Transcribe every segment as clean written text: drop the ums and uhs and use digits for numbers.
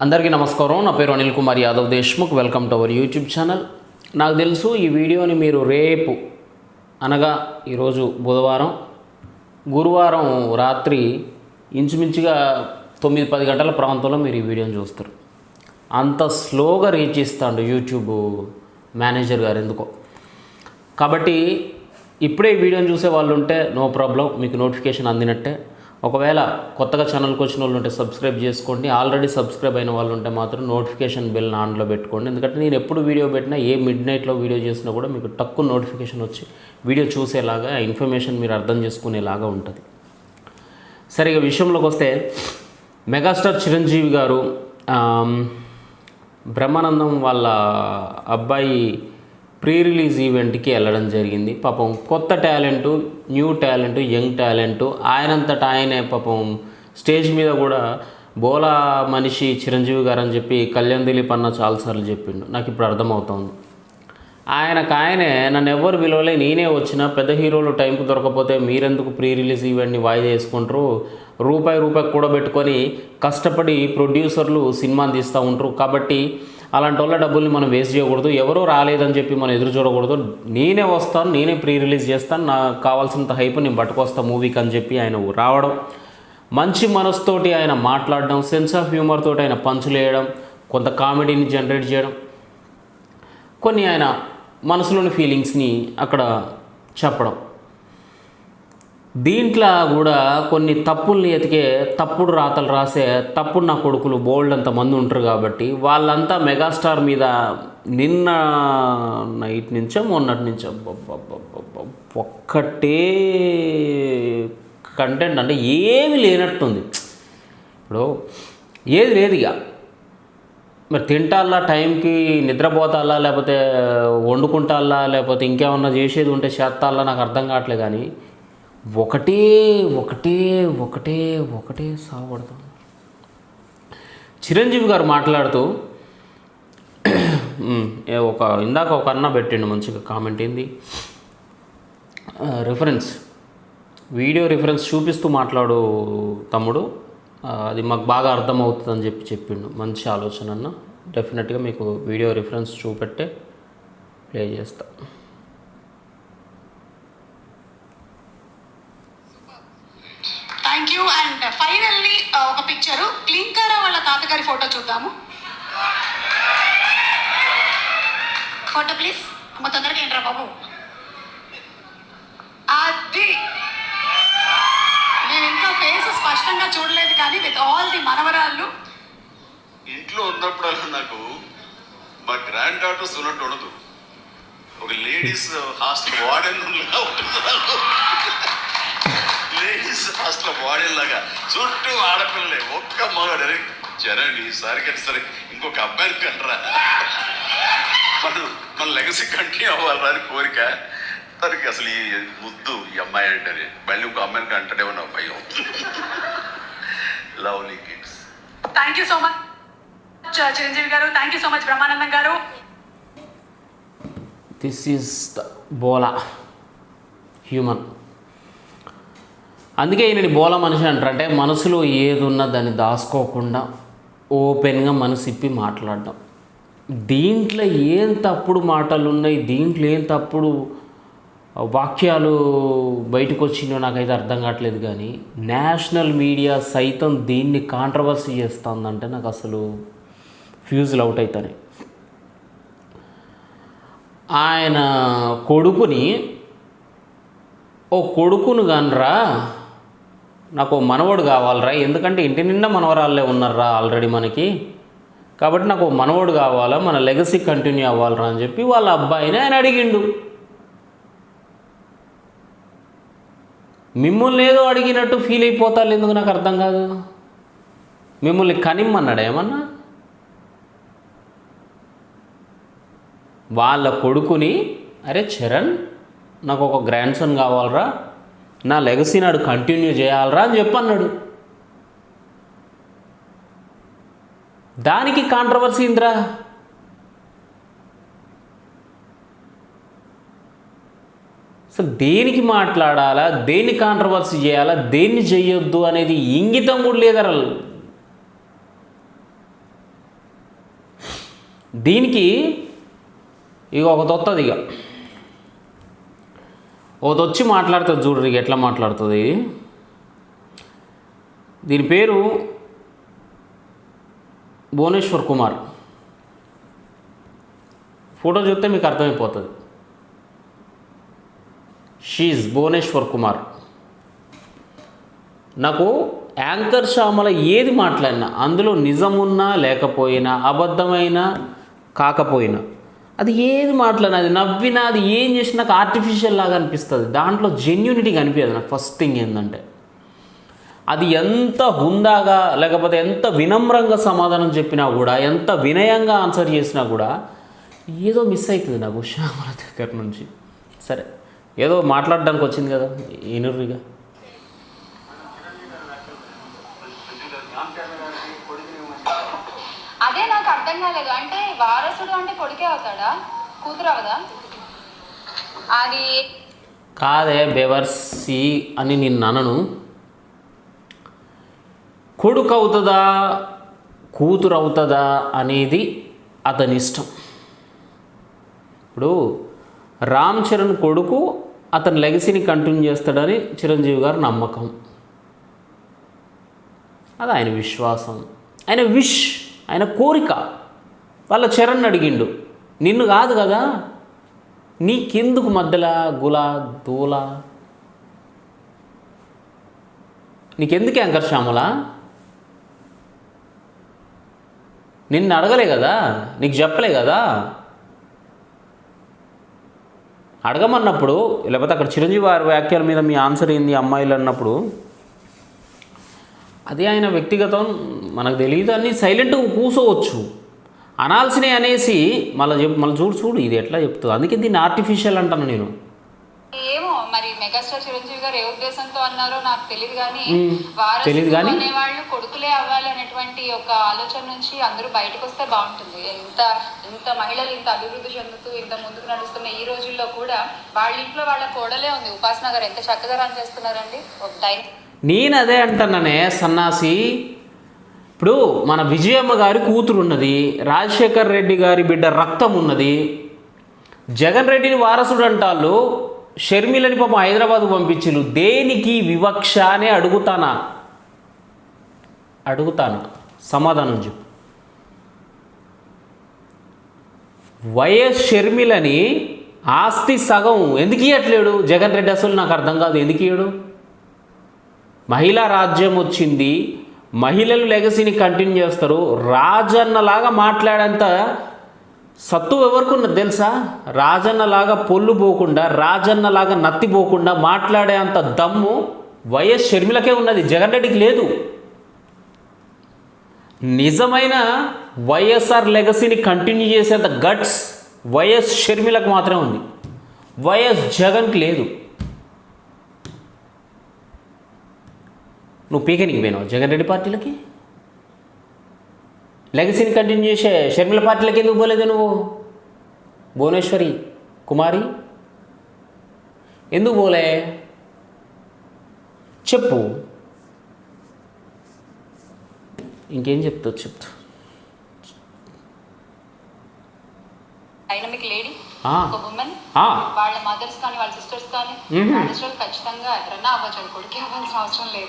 అందరికీ నమస్కారం. నా పేరు Anil Kumar Yadav Deshmukh. Welcome to our YouTube channel. నాకు తెలుసు ఈ వీడియోని మీరు రేపు అనగా ఈరోజు బుధవారం, గురువారం రాత్రి ఇంచుమించుగా 9-10 గంటల ప్రాంతంలో మీరు ఈ వీడియోని చూస్తారు. అంత స్లోగా రీచ్ ఇస్తాడు యూట్యూబ్ మేనేజర్ గారు ఎందుకో. కాబట్టి ఇప్పుడే ఈ వీడియోని చూసే వాళ్ళు ఉంటే నో ప్రాబ్లం, మీకు నోటిఫికేషన్ అందినట్టే. ఒకవేళ కొత్తగా ఛానల్కి వచ్చిన వాళ్ళు ఉంటే సబ్స్క్రైబ్ చేసుకోండి. ఆల్రెడీ సబ్స్క్రైబ్ అయిన వాళ్ళు ఉంటే మాత్రం నోటిఫికేషన్ బెల్ ఆన్లో పెట్టుకోండి. ఎందుకంటే నేను ఎప్పుడు వీడియో పెట్టినా, ఏ మిడ్ నైట్లో వీడియో చేసినా కూడా మీకు తక్కువ నోటిఫికేషన్ వచ్చి వీడియో చూసేలాగా, ఇన్ఫర్మేషన్ మీరు అర్థం చేసుకునేలాగా ఉంటుంది. సరే, ఇక విషయంలోకి వస్తే మెగాస్టార్ చిరంజీవి గారు బ్రహ్మానందం వాళ్ళ అబ్బాయి ప్రీ రిలీజ్ ఈవెంట్కి వెళ్ళడం జరిగింది. పాపం కొత్త talent, new talent, young talent. ఆయనంతటా ఆయనే పాపం స్టేజ్ మీద కూడా బోలా మనిషి చిరంజీవి గారు అని చెప్పి కళ్యాణ్ దిలీప్ అన్న చాలాసార్లు చెప్పిండు. నాకు ఇప్పుడు అర్థమవుతుంది. ఆయనే నన్ను ఎవ్వరు విలువలే, నేనే వచ్చిన పెద్ద హీరోలు టైంకి దొరకపోతే మీరెందుకు ప్రీ రిలీజ్ ఈవెంట్ని వాయిదా వేసుకుంటారు, రూపాయి కూడా పెట్టుకొని కష్టపడి ప్రొడ్యూసర్లు సినిమాని తీస్తూ ఉంటారు. కాబట్టి అలాంటి వాళ్ళ డబ్బుల్ని మనం వేస్ట్ చేయకూడదు, ఎవరో రాలేదని చెప్పి మనం ఎదురు చూడకూడదు, నేనే వస్తాను, నేనే ప్రీ రిలీజ్ చేస్తాను, నాకు కావాల్సినంత హైప్ నేను పట్టుకొస్తాను మూవీకి అని చెప్పి ఆయన రావడం, మంచి మనసుతోటి ఆయన మాట్లాడడం, సెన్స్ ఆఫ్ హ్యూమర్ తోటి ఆయన పంచులు వేయడం, కొంత కామెడీని జనరేట్ చేయడం, కొన్ని ఆయన మనసులోని ఫీలింగ్స్ని అక్కడ చెప్పడం. దీంట్లో కూడా కొన్ని తప్పుల్ని ఎతికే, తప్పుడు రాతలు రాసే తప్పుడు నా కొడుకులు బోల్డ్ అంతమంది ఉంటారు. కాబట్టి వాళ్ళంతా మెగాస్టార్ మీద నిన్న నైట్ నుంచో మొన్నటి నుంచో ఒక్కటే కంటెంట్, అంటే ఏమి లేనట్టుంది. ఇప్పుడు ఏది లేదు ఇక. మరి తింటాలా, టైంకి నిద్రపోతాలా, లేకపోతే వండుకుంటాలా, లేకపోతే ఇంకేమన్నా చేసేది ఉంటే చేస్తాలా, నాకు అర్థం కావట్లేదు. కానీ ఒకటే సాగొడతాం. చిరంజీవి గారు మాట్లాడుతూ ఇందాక ఒక అన్న పెట్టిండు మంచిగా కామెంట్. ఏంది వీడియో రిఫరెన్స్ చూపిస్తూ మాట్లాడు తమ్ముడు, అది మాకు బాగా అర్థమవుతుందని చెప్పిండు. మంచి ఆలోచన అన్న. డెఫినెట్గా మీకు వీడియో రిఫరెన్స్ చూపెట్టే ప్లే చేస్తా. Thank you. అండ్ ఫైనల్లీ ఒక పిక్చరు, క్లింకరా వాళ్ళ తాతగారి ఫోటో చూద్దాము. Photo please. అమ్మ తొందరగా ఏంట్రా బాబు. అది నేను ఇంకా ఫేస్ స్పష్టంగా చూడలేదు, కానీ విత్ ఆల్ ది మనవరాళ్ళు ఇంట్లో ఉన్నప్పుడు నాకు మా గ్రాండ్ డాటర్స్ ఉన్నట్టు ఉండదు. ఒక ladies hostel warden ladies hostel warden లాగా చుట్టూ ఆడపిల్లలే, ఒక్క మగాడు. జరండి ఈసారి కంటే సరే ఇంకొక అబ్బాయిని కంటరా, మన లెగసీ కంటిన్యూ అవ్వాలరా అని కోరిక. తనకి అసలు ఈ ముద్దు ఈ అమ్మాయి అంటారే, మళ్ళీ ఇంకో అమ్మాయిని కంటడేమో నా భయం. Lovely kids. Thank you so much Chiranjeevi garu. Thank you so much Brahmanandam garu. This is the bhola human. అందుకే ఈయనని బోలా మనిషి అంటారు. అంటే మనసులో ఏదున్నా దాన్ని దాచుకోకుండా ఓపెన్గా మనసు ఇప్పి మాట్లాడడం. దీంట్లో ఏం తప్పుడు మాటలు ఉన్నాయి, దీంట్లో ఏం తప్పుడు వాక్యాలు బయటకు వచ్చిందో నాకైతే అర్థం కావట్లేదు. కానీ నేషనల్ మీడియా సైతం దీన్ని కాంట్రవర్సీ చేస్తుందంటే నాకు అసలు ఫ్యూజులు అవుట్ అవుతాయి. ఆయన కొడుకును కానరా, నాకు మనవడు కావాలరా, ఎందుకంటే ఇంటి నిండా మనవరాళ్ళే ఉన్నారా ఆల్రెడీ మనకి, కాబట్టి నాకు మనవడు కావాలా, మన లెగసీ కంటిన్యూ అవ్వాలరా అని చెప్పి వాళ్ళ అబ్బాయిని ఆయన అడిగిండు. మిమ్మల్ని ఏదో అడిగినట్టు ఫీల్ అయిపోతారు ఎందుకు నాకు అర్థం కాదు. మిమ్మల్ని కనిమ్మన్నాడు ఏమన్నా? వాళ్ళ కొడుకుని, అరే చరణ్ నాకు ఒక గ్రాండ్ సన్ కావాలరా, నా లెగసీ నాడు కంటిన్యూ చేయాలరా అని చెప్పన్నాడు. దానికి కాంట్రవర్సీ ఇంద్రా. అసలు దేనికి మాట్లాడాలా, దేన్ని కాంట్రవర్సీ చేయాలా, దేన్ని చేయొద్దు అనేది ఇంగితం కూడా లేదరా. దీనికి ఇక ఒకటి వస్తుంది, ఇక ఒకటి వచ్చి మాట్లాడుతుంది చూడరు, ఇక ఎట్లా మాట్లాడుతుంది. దీని పేరు భువనేశ్వర్ కుమార్. ఫోటో చూస్తే మీకు అర్థమైపోతుంది. షీజ్ భువనేశ్వర్ కుమార్. నాకు యాంకర్ శ్యామల ఏది మాట్లాడినా అందులో నిజమున్నా లేకపోయినా, అబద్ధమైనా కాకపోయినా, అది ఏది మాట్లాడినా, అది నవ్వినా, అది ఏం చేసినా నాకు ఆర్టిఫిషియల్ లాగా అనిపిస్తుంది. దాంట్లో జెన్యూనిటీ కనిపించదు నాకు. ఫస్ట్ థింగ్ ఏంటంటే అది ఎంత హుందాగా లేకపోతే ఎంత వినమ్రంగా సమాధానం చెప్పినా కూడా, ఎంత వినయంగా ఆన్సర్ చేసినా కూడా ఏదో మిస్ అవుతుంది నాకు శ్యామల దగ్గర నుంచి. సరే, ఏదో మాట్లాడడానికి వచ్చింది కదా ఈనుర్రిగా. అదే నాకు అర్థం కాలేదు. అంటే వారసుడు అంటే కొడుకే అవుతాడా, కూతురు అవదా? అది కాదే బెవర్సి అని నిన్ను అనను. కొడుకు అవుతుందా కూతురు అవుతుందా అనేది అతని ఇష్టం. ఇప్పుడు రామ్ చరణ్ కొడుకు అతని లెగసీని కంటిన్యూ చేస్తాడని చిరంజీవి గారి నమ్మకం. అది ఆయన విశ్వాసం, ఆయన విష్, ఆయన కోరిక. వాళ్ళ చరణ్ అడిగిండు, నిన్ను కాదు కదా, నీకెందుకు మధ్యలో గులా దూల, నీకెందుకు యాంకర్ శ్యామల, నిన్ను అడగలే కదా, నీకు చెప్పలే కదా. అడగమన్నప్పుడు, లేకపోతే అక్కడ చిరంజీవి వారి వ్యాఖ్యల మీద మీ ఆన్సర్ ఏంది అమ్మాయిలు అన్నప్పుడు, అది ఆయన వ్యక్తిగతం, మనకు తెలియదు అని సైలెంట్గా కూర్చోవచ్చు. అనాల్సినవి అనేసి మళ్ళీ చూడు ఇది ఎట్లా చెప్తుంది. అందుకే దీన్ని ఆర్టిఫిషియల్ అంటాను నేను. ఏమో మరి మెగాస్టార్ చిరంజీవి గారు ఏ ఉద్దేశంతో అన్నారో నాకు తెలియదు కానీ, తెలీదు కానీ అనేవాళ్ళు కొడుకులే అవ్వాలి అనేటువంటి ఒక ఆలోచన నుంచి అందరూ బయటకు వస్తే బాగుంటుంది. ఇంత మహిళలు ఇంత అభివృద్ధి చెందుతూ ఇంత ముందుకు నడుస్తున్న ఈ రోజుల్లో కూడా వాళ్ళ ఇంట్లో వాళ్ళ కోడలే ఉంది. ఉపాసన గారు ఎంత చక్కగా రన్ చేస్తున్నారండి. నేను అదే అంటున్నానే సన్నాసి. ఇప్పుడు మన విజయమ్మ గారి కూతురు ఉన్నది, రాజశేఖర్ రెడ్డి గారి బిడ్డ రక్తం ఉన్నది, జగన్ రెడ్డిని వారసుడు అంటాళ్ళు, షర్మిలని పాపం హైదరాబాద్ పంపించిళ్ళు. దేనికి వివక్ష అనే అడుగుతానా సమాధానం చెప్పు. వైఎస్ షర్మిలని ఆస్తి సగం ఎందుకు ఇవ్వట్లేడు జగన్ రెడ్డి? అసలు నాకు అర్థం కాదు, ఎందుకు ఇవ్వడు? మహిళా రాజ్యం వచ్చింది, మహిళలు లెగసీని కంటిన్యూ చేస్తారు. రాజన్నలాగా మాట్లాడేంత సత్తు ఎవరికి ఉన్నది తెలుసా? రాజన్నలాగా పొల్లు పోకుండా, రాజన్నలాగా నత్తి పోకుండా మాట్లాడే అంత దమ్ము వైఎస్ షర్మిలకే ఉన్నది, జగన్ రెడ్డికి లేదు. నిజమైన వైఎస్ఆర్ లెగసీని కంటిన్యూ చేసేంత గట్స్ వైఎస్ షర్మిలకు మాత్రమే ఉంది, వైఎస్ జగన్కి లేదు. నువ్వు పీకనికి పోయినావు జగన్ రెడ్డి పార్టీలకి, లెగసీని కంటిన్యూ చేసే షర్మిల పార్టీలకి ఎందుకు పోలేదు నువ్వు? భువనేశ్వరి కుమారి ఎందుకు పోలే చెప్పు. ఇంకేం చెప్తావు చెప్తా. డైనమిక్ లేడీ, ఒక ఉమెన్, వాళ్ళ మదర్స్ కానీ వాళ్ళ సిస్టర్స్ కానీ ఖచ్చితంగా ఎవరన్నా అవ్వచ్చు, కొడుకు అవ్వాల్సిన అవసరం లేదు.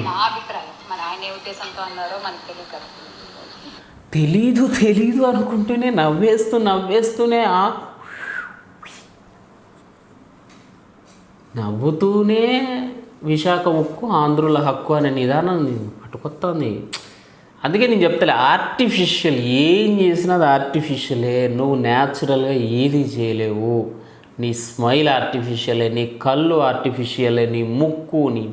నా అభిప్రాయం. మరి ఆయన ఏ ఉద్దేశంతో అన్నారో మనకు తెలియదు కదా. తెలీదు అనుకుంటూనే నవ్వేస్తూనే నవ్వుతూనే విశాఖ ఉక్కు ఆంధ్రుల హక్కు అనే నిదానం పట్టుకొస్తుంది. అందుకే నేను చెప్తాలే, ఆర్టిఫిషియల్ ఏం చేసినా అది ఆర్టిఫిషియలే. నువ్వు న్యాచురల్గా ఏది చేయలేవు. నీ స్మైల్ ఆర్టిఫిషియలే, నీ కళ్ళు ఆర్టిఫిషియలే, నీ ముక్కు, నీ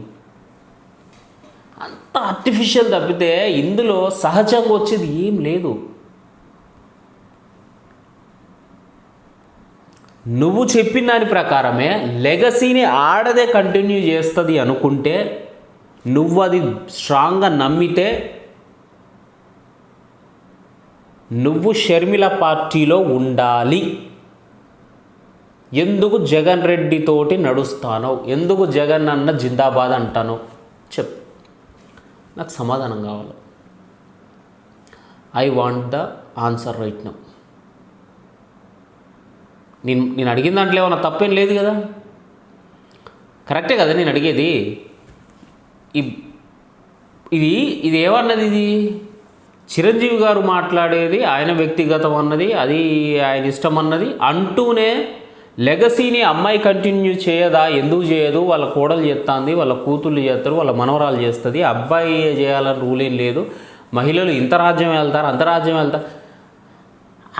అంత ఆర్టిఫిషియల్ తప్పితే ఇందులో సహజంగా వచ్చేది ఏం లేదు. నువ్వు చెప్పిన దాని ప్రకారమే లెగసీని ఆడదే కంటిన్యూ చేస్తుంది అనుకుంటే, నువ్వు అది స్ట్రాంగ్గా నమ్మితే, నువ్వు షర్మిల పార్టీలో ఉండాలి. ఎందుకు జగన్ రెడ్డితోటి నడుస్తానో, ఎందుకు జగన్ అన్న జిందాబాద్ అంటానో చెప్పు, నాకు సమాధానం కావాలి. I want the answer right now. నేను అడిగిన దాంట్లో ఏమన్నా తప్పేం లేదు కదా, కరెక్టే కదా నేను అడిగేది. ఇది ఏమన్నది, ఇది చిరంజీవి గారు మాట్లాడేది ఆయన వ్యక్తిగతం అన్నది, అది ఆయన ఇష్టం అన్నది అంటూనే లెగసీని అమ్మాయి కంటిన్యూ చేయదా, ఎందుకు చేయదు, వాళ్ళ కోడలు చేస్తుంది, వాళ్ళ కూతుళ్ళు చేస్తారు, వాళ్ళ మనవరాలు చేస్తుంది, అబ్బాయి చేయాలని రూల్ ఏం లేదు, మహిళలు ఇంత రాజ్యం వెళ్తారు అంత రాజ్యం వెళ్తారు,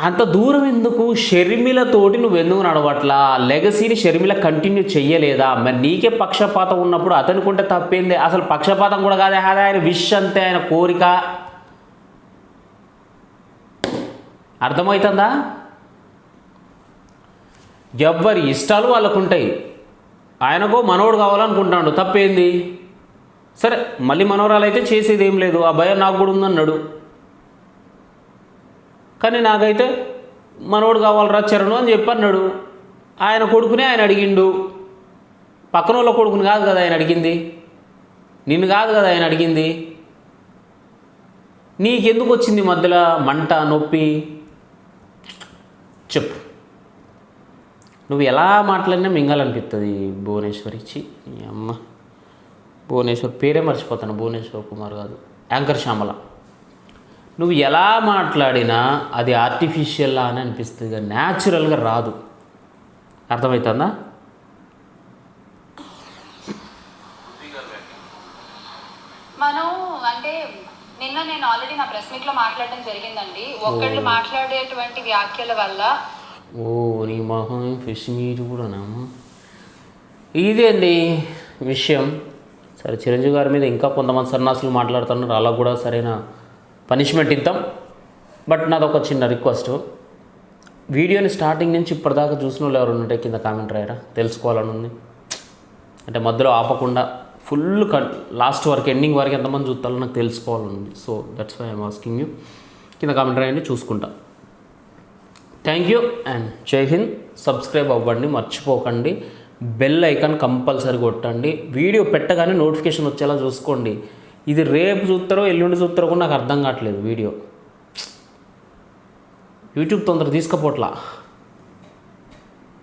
అంత దూరం ఎందుకు? షర్మిలతోటి నువ్వు ఎందుకు నడవట్లా? లెగసీని షర్మిల కంటిన్యూ చెయ్యలేదా? మరి నీకే పక్షపాతం ఉన్నప్పుడు అతనుకుంటే తప్పేంది? అసలు పక్షపాతం కూడా కాదే, అదే ఆయన విష్ అంతే, ఆయన కోరిక. అర్థమవుతుందా? ఎవ్వరి ఇష్టాలు వాళ్ళకు ఉంటాయి. ఆయనకో మనోడు కావాలనుకుంటాడు, తప్పేంది? సరే మళ్ళీ మనోరాలు అయితే చేసేది ఏం లేదు, ఆ భయం నాకు కూడా ఉందన్నాడు. కానీ నాకైతే మనోడు కావాలరా చరణు అని చెప్పి అన్నాడు. ఆయన కొడుకునే ఆయన అడిగిండు, పక్కన వాళ్ళ కొడుకుని కాదు కదా ఆయన అడిగింది, నిన్ను కాదు కదా ఆయన అడిగింది. నీకెందుకు వచ్చింది మధ్యలో మంట నొప్పి? చెప్పు. నువ్వు ఎలా మాట్లాడినా మింగాలనిపిస్తుంది భువనేశ్వర్. ఇచ్చి అమ్మ, భువనేశ్వర్ పేరే మర్చిపోతాను, భువనేశ్వర్ కుమార్ కాదు, యాంకర్ శ్యామల. నువ్వు ఎలా మాట్లాడినా అది ఆర్టిఫిషియల్లా అని అనిపిస్తుంది, కానీ న్యాచురల్గా రాదు. అర్థమవుతుందా? మనం అంటే నిన్న నేను ఆల్రెడీ నా ప్రెస్ మీట్లో మాట్లాడడం జరిగిందండి. ఒక్కళ్ళు మాట్లాడేటువంటి వ్యాఖ్యల వల్ల నీ మొహం ఫిష్ మీట్ కూడానా? ఇదేంది విషయం? సరే, చిరంజీవి గారి మీద ఇంకా కొంతమంది సన్నాసులు మాట్లాడుతున్నారు, అలా కూడా సరైన పనిష్మెంట్ ఇద్దాం. బట్ నాదొక చిన్న రిక్వెస్ట్, వీడియోని స్టార్టింగ్ నుంచి ఇప్పటిదాకా చూసిన వాళ్ళు ఎవరు ఉంటే కింద కామెంట్ రాయరా, తెలుసుకోవాలని ఉంది. అంటే మధ్యలో ఆపకుండా ఫుల్ లాస్ట్ వరకు ఎండింగ్ వరకు ఎంతమంది చూస్తారో నాకు తెలుసుకోవాలని ఉంది. So that's why I'm asking you. కింద కామెంట్ రాయండి, చూసుకుంటా. థ్యాంక్ యూ అండ్ జై హింద్. సబ్స్క్రైబ్ అవ్వండి, మర్చిపోకండి. బెల్ ఐకాన్ కంపల్సరీ కొట్టండి. వీడియో పెట్టగానే నోటిఫికేషన్ వచ్చేలా చూసుకోండి. ఇది రేపు చూస్తారో ఎల్లుండి చూస్తారో కూడా నాకు అర్థం కావట్లేదు. వీడియో యూట్యూబ్ తొందర తీసుకుపోట్లా.